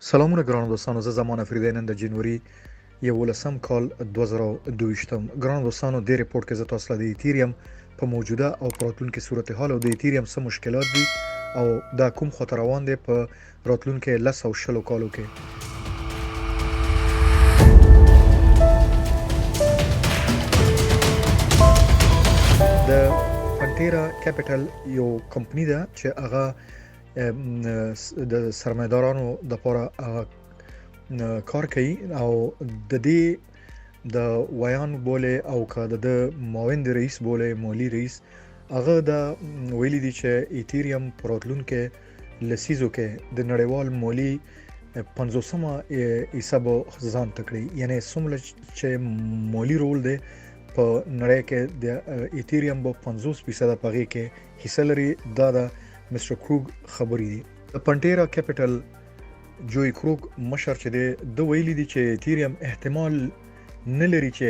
سلامونه ګرانو دوستانو، زه زمان افریدی نن د جنوري 11 کال 2022 ګرانو دوستانو، د ریپورت کې زه تاسو ته د ایتریوم په موجوده او راتلونکي صورتحال او د ایتریوم څه مشکلات دي او دا کوم خطر روان دي په راتلونکي 10 او 20 کالو کې. د فنټیرا کیپټل یو کمپنی ده چې هغه د سرمایدارانو د لپاره کار کوي او د دې د ویان بوله او که د معاون رئیس بوله مالی رئیس هغه دا ویلي دي چې ایتریوم پراتلونکو لسیزو کې د نړیوال مالی 50مه حساب ځان تکړي، یعنی څومره چې مالی رول دی په نړۍ کې د ایتریوم په 50% پغې کې حصہ لري. دا د مستر کروګ خبرې دي. د پنټیرا کیپټل جوی کروګ مشر چې د ویلي دي چې ایتریوم احتمال نه لري چې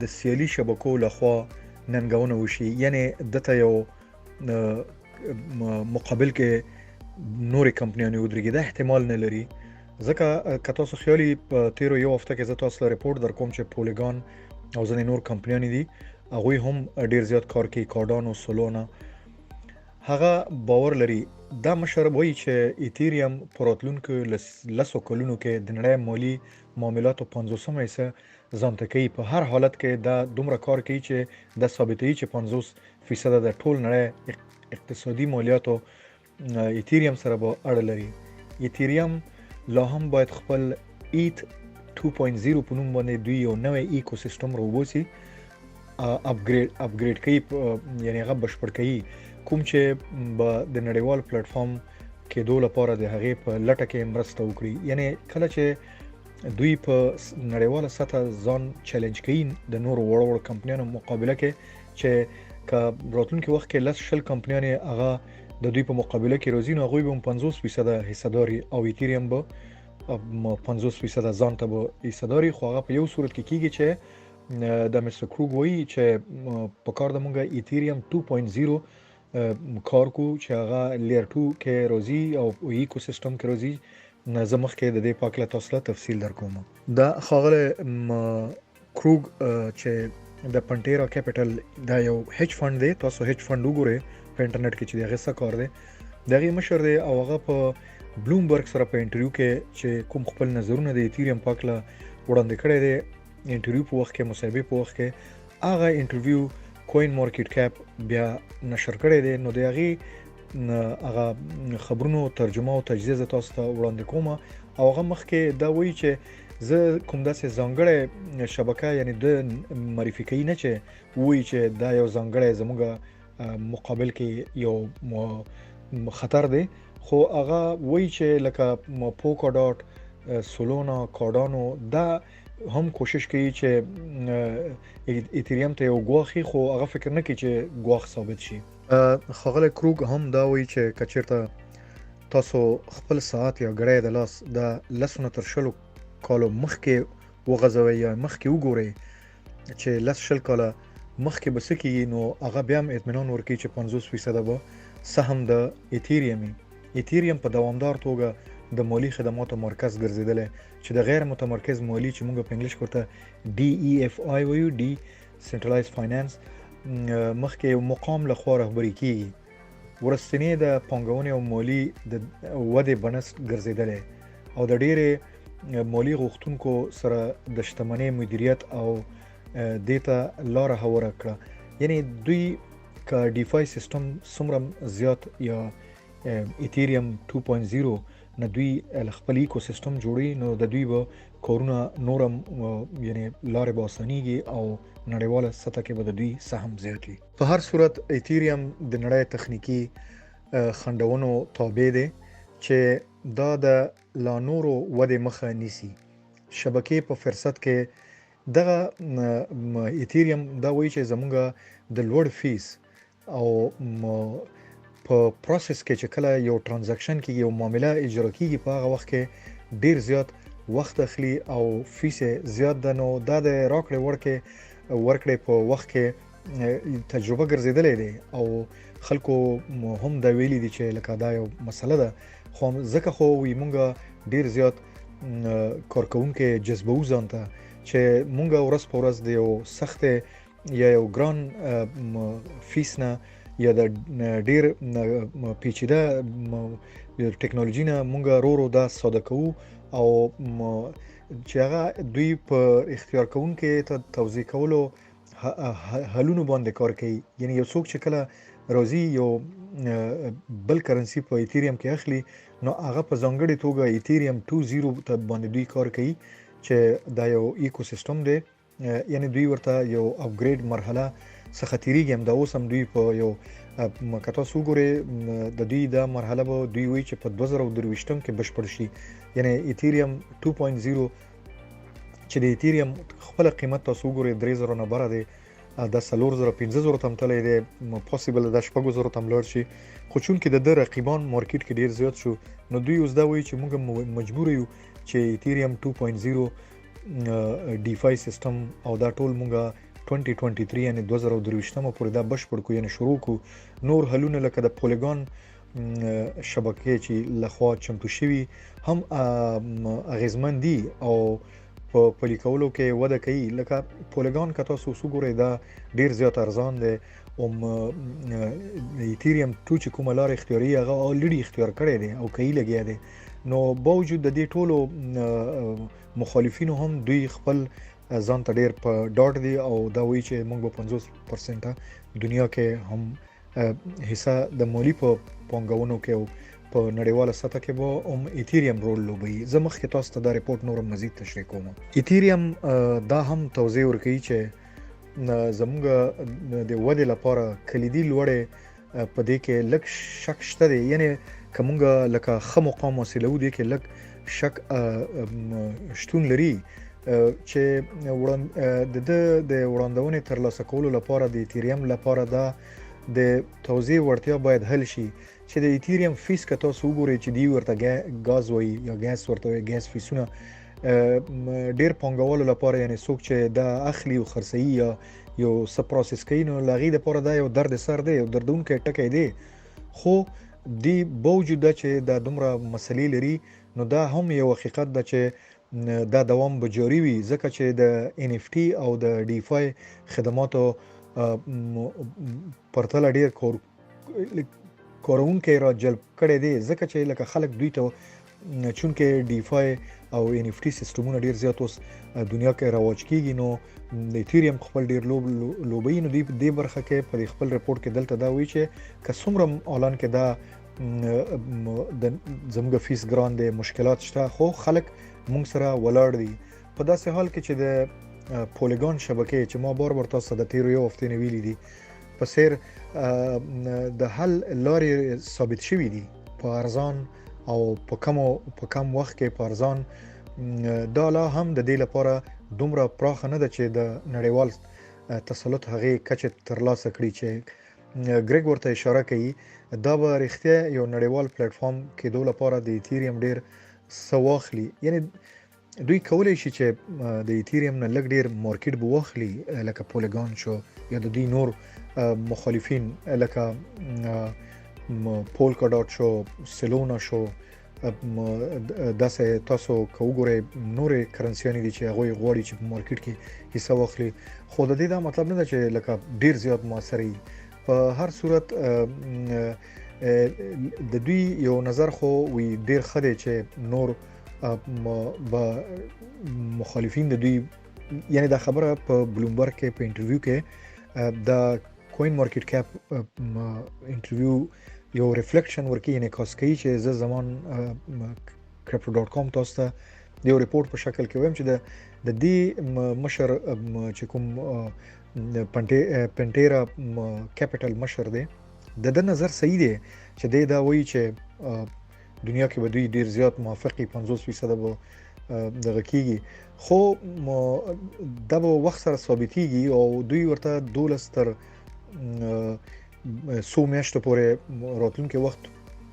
د سیالي شبکو لخوا ننګونه وشي، یعنی دته یو مقابل کې نورې کمپنیانې ودرېږي، دا احتمال نه لري. ځکه که تاسو خیالي په تیرو یو هفته کې زه تاسو ته ریپورت درکوم چې پولیګان او ځینې نور کمپنیانې دي هغوی هم ډیر زیات کار کوي، کارډانو، سولونا. هغه باور لري، دا مشر وایي چې ایتریوم په راتلونکو 10 کلونو کې د نړۍ مالي معاملاتو 50مه حصہ ځان ته کوي. په هر حالت کې دا دومره کار کوي چې دا ثابتوي چې 50% د ټول نړۍ اقتصادي مالیاتو ایتریوم سره به اړه لري. ایتریوم لا هم باید خپل ایت 2.0 په نوم باندې دوی یو نوې ایکو سیستم راوباسي، اپګریډ کوي، یعنی هغه بشپړ کوي کوم چې به د نړیوال پلیټ فارم کېدو لپاره د هغې په لټه کې مرسته وکړي. یعنی کله چې دوی په نړیواله سطح ځان چیلنج کوي د نورو وړ کمپنیانو مقابله کې، چې که راتلونکي وخت کې 10-20 کمپنیانې هغه د دوی په مقابله کې راځي، نو هغوی به 50% حصه‌داري او ایتریوم به 50% ځان ته به حصه‌داري. خو هغه په یو صورت کې کیږي چې د مستر کروګ وایي چې په کار د مونږ ایتریوم 2.0 کار کو چې هغه لیر 2 کې راځي او ایکو سیستم کې راځي. زه مخکې د دې پاکله تاسو ته تفصیل درکوم. دا ښاغلی کروګ چې د پنټیرا کیپټل دا یو هج فند دی، تاسو هج فند وګورئ په انټرنیټ کې چې دغه څه کار دی. دغه مشر دی او هغه په بلومبرګ سره په انټرویو کې چې کوم خپل نظرونه د ایتریوم پاکله وړاندې کړی دی، انټرویو په وخت کې، مصاحبې په وخت کې، هغه انټرویو کوین مارکیټ کیپ بیا نشر کړی دی. نو د هغه خبرونو ترجمه او تجزیه زه تاسو ته وړاندې کوم او هغه مخکې دا وایي چې زه کوم داسې ځانګړی شبکه یعنی د معرفي کوي نه چې وایي چې دا یو ځانګړی زموږ مقابل کې یو خطر دی، خو هغه وایي چې لکه پوکا ډاټ، سولونا، کارډانو دا هم کوشش کوي چې ایتریوم ته یو ګواخي، خو هغه فکر نه کوي چې ګواخ ثابت شي. ښاغلی کروګ هم دا وایي چې که چېرته تاسو خپل ساعت یا ګړی د لاس د 10 نه تر 20 کالو مخکې وغځوئ یا مخکې وګورئ چې 10-20 کاله مخکې به څه کېږي، نو هغه بیا هم اطمینان ورکوي چې 50% به سهم د ایتریوم په دوامدار توګه د مالی خدماتو مرکز ګرځیدلی، چې د غیر متمرکز مالی چې موږ په انګلیش کې ورته DEFI وایو، ډي سنټرلایز فاینانس، مخکې یو مقام لخوا رهبري کیږي. ورستنې د پانګونې او مالی د ودې بنسټ ګرځیدلی او د ډېرې مالی غوښتونکو سره د شتمنۍ مدیریت او دې ته لاره هواره کړه. یعنی دوی که ډیفای سیستم څومره زیات یا ایتریوم 2.0 نه دوی خپل ایکو سیستم جوړي، نو د دوی به کارونه نورم یعنی لارې به اسانیږي او نړیواله سطح کې به د دوی سهم زیات وي. په هر صورت ایتریوم د نړۍ تخنیکی خنډونو تابع دی چې دا د لا نورو ودې مخه نیسي. شبکې په فرصت کې دغه ایتریوم دا وایي چې زمونږ د لوړ فیس او په پروسس کې چې کله یو ترانزیکشن کې یو معامله اجرا کیږي په هغه وخت کې ډیر زیات وخت اخلي او فیس زیات ده. نو دا د راکړې ورکړې په وخت کې تجربه ګرځیدلې دی او خلکو هم دا ویلي دي چې لکه دا یو مسله ده، خو ځکه خو وي مونږ ډیر زیات کارکونکو جذبو ځان ته چې مونږ ورځ په ورځ د یو سخت یا یو ګران فیس نه یا د ډیر پیچیده ټکنالوژي نه مونږ ورو دا ساده کوو او چې هغه دوی په اختیار کوونکې ته توضیح کولو حلونو باندې کار کوي. یعنی یو څوک چې کله راځي یو بل کرنسي په ایتریوم کې اخلي نو هغه په ځانګړې توګه ایتریوم 2.0 ته باندې دوی کار کوي چې دا یو ایکو سیستم دی. یعنی دوی ورته یو اپګریډ مرحله څخه تیریږي. هم دا اوس هم دوی په یو کته وګوري د دوی دا مرحله به دوی وی چې په 2023 کې بشپړ شي. یعنی ایتریوم 2.0 چې د ایتریوم خپل قیمت تاسو وګورئ 3000 نه بره دی، د 4000 15000 تم تللی دی، پوسیبل د 15000 تم لوړ شي. خو چون کې د رقیبان مارکیټ کې ډیر زیات شو نو دوی اوس دا وایي چې موږ مجبور یو چې ایتریوم 2.0 ډیفای سیستم او دا ټول موږ 2023 یعنی 2023 پورې دا بشپړ کو یعنی شروع کو. نور حلونه لکه د پولیګون شبکې چې لخوا چمتو شوي هم اغیزمن دي او په پلي کولو کې وده کوي. لکه پولیګون که تاسو وګورئ دا ډیر زیات ارزان دی او ایتریوم 2 چې کومه لار اختیاري هغه الریډي اختیار کړی دی او کوي لګیا دی. نو باوجود د دې ټولو مخالفینو هم دوی خپل ځان ته ډیر په ډاټ دي او دا وایي چې موږ به 50% دنیا کې هم حصہ د مالی په پانګونو کې او په نړیواله سطح کې به هم ایتریوم رول لوبوي. زه مخکې تاسو ته دا ریپورت نور مزید تشریح کوم. ایتریوم دا هم توضیح ورکوي چې زموږ د ودې لپاره کلیدي لوړې په دې کې لږ شک شته دی. یعنی که موږ لکه ښه مقام حاصلوو دې کې لږ شک شتون لري چې د وړاندونې ترلاسه کولو لپاره د ایتریوم لپاره دا د توزیع وړتیا باید حل شي چې د ایتریوم فیس که تاسو وګورئ چې دی ورته غاز وایي یا ګیس ورته وایي ګیس فیسونه ډیر پانګوالو لپاره یعنی څوک چې دا اخلي او خرڅوي یا یو څه پروسس کوي نو لغې لپاره دا یو درد سر دی او دردونکی ټکی دی. خو دی باوجود دا چې دا دومره مسلې لري نو دا هم یو حقیقت ده چې دا دوام به جاری وي ځکه چې د NFT او د ډیفای خدماتو پرتله ډیر کارونکي را جلب کړي دي ځکه چې لکه خلک دوی ته چون کې ډیفای او NFT سیستمونه ډیر زیات اوس دنیا کې رواج کیږي نو د ایتریوم خپل ډیر لوبي نو دی د برخه کې په خپل ریپورت کې دلته دا وایي چې که څومره اعلان کې دا د زموږ فیس ګران دي مشکلات شته خو خلک مونږ سره ولاړ دي. په داسې حال کې چې د پولیګون شبکې چې ما بار تاسو د تیر یو هفته نه ویلي دي په سیر د حل لارې ثابت شوي دي په ارزان او په کم وخت کې په ارزان. دا لا هم د دې لپاره دومره پراخ نه ده چې د نړیوال تسلط هغه کچه ترلاسه کړي چې ګریګ ورته اشاره کوي. دا به رښتیا یو نړیوال پلیټ فارم کې د لپاره د ایتریوم ډیر سواخلی. یعنی دوی کولای شي چې د ایتریوم نه لګ ډیر مارکیټ به واخلي لکه پولیګون شو یا د دوی نور مخالفین لکه پولکا ډاټ شو سلونا شو داسې تاسو کوګوري نورې کرنسيانې دي چې هغه غواړي چې په مارکیټ کې حصہ واخلي. خو د دې دا مطلب نه ده چې لکه ډیر زیات موثري. په هر صورت د دوی یو نظر خو وی ډیر خدای چې نور مخالفین د دوی یعنی دا خبره په بلومبرګ کې په انټرویو کې دا کوین مارکیټ کیپ انټرویو یو ریفلیکشن ورکی یعنی کاس کوي چې زه زمان crypto.com تاسو ته یو ریپورت په شکل کې وایم چې د دې مشر چې کوم پنټیرا کیپټل مشر دی د نظر صحیح دی چې دا وایي چې دنیا کې به دوی ډیر زیات موافقي 50% به دغه کیږي خو دا به وخت سره ثابتيږي او دوی ورته 12 تر 100 میاشتو پورې راتلونکي وخت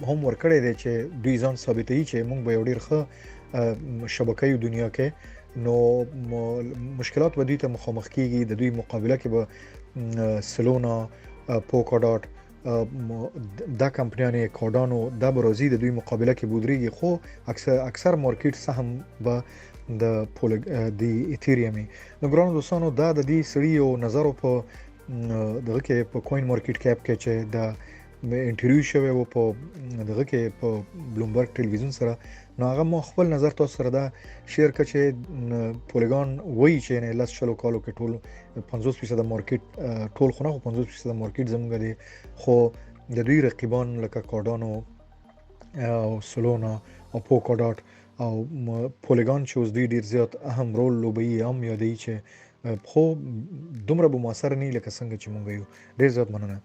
هم ورکړی دی چې دوی ځان ثابتوي چې موږ به یو ډیر ښه شبکې دنیا کې نو مشکلات به دوی ته مخامخ کیږي. د دوی مقابله کې به سلونا پوکا ډاټ دا کمپنیانې کارډانو دا بروزي د دوی مقابله کې بودريږي خو اکثر مارکیټ سهم به د ایتھریوم نو ګران دوستانو دا د دې سړي او نظر په دغه کې په کوین مارکیټ کیپ کې چې دا انټرویو شوی و په دغه کې په بلومبرګ ټلویزیون سره نو هغه مو خپل نظر تاسو سره دا شیر کړ چې پولیګون وایي چې نه لاس چلو کالو کې ټول 50% مارکیټ ټول خو نه 50% مارکیټ زموږ دی خو د دوی رقیبان لکه کارډانو او سولونا او پوکو ډاټ او پولیګون چې اوس دوی ډیر زیات اهم رول لوبي هم یادې چې خو دومره به موثر نه لکه څنګه چې مونږ یو ډیر زیات مننه